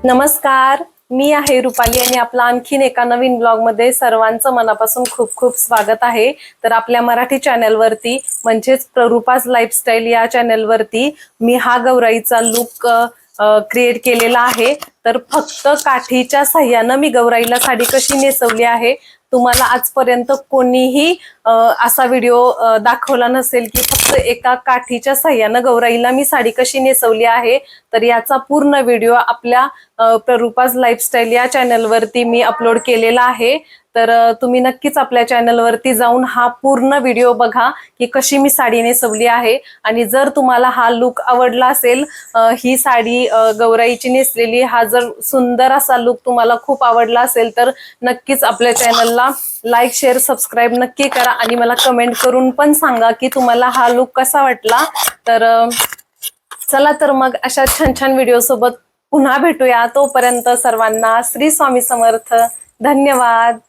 नमस्कार, मी आहे रुपाली आणि आपला आणखीन एका नवीन ब्लॉग मध्ये सर्वांचं मनापासून खूप खूप स्वागत आहे। तर आपल्या मराठी चॅनल वरती म्हणजेच प्ररूपाज लाईफस्टाईल या चॅनल वरती मी हा गौराईचा लुक क्रिएट केलेला आहे। तर फक्त काठीच्या साह्याने मी गौराईला साडी कशी नेसवली आहे तुम्हाला आजपर्यंत कोणीही असा व्हिडिओ दाखवला नसेल की फक्त एका काठीच्या साह्याने गौराईला मी साडी कशी नेसवली आहे। तर याचा पूर्ण व्हिडिओ आपल्या प्ररूपाज लाईफस्टाईल या चॅनल वरती मी अपलोड केलेला आहे। तर तुम्ही नक्कीच आपल्या चॅनल वरती जाऊन हा पूर्ण व्हिडिओ बघा की कशी मी साडी नेसवली आहे। आणि जर तुम्हाला हा लुक आवडला असेल, ही साडी गौराईची नेसलेली हा जर सुंदर असा लुक तुम्हाला खूप आवडला असेल तर नक्कीच आपल्या चॅनलला लाईक शेअर सबस्क्राईब नक्की करा आणि मला कमेंट करून पण सांगा की तुम्हाला हा लुक कसा वाटला। तर चला तर मग अशा छान छान व्हिडिओ सोबत पुन्हा भेटूया। तोपर्यंत सर्वांना श्री स्वामी समर्थ। धन्यवाद।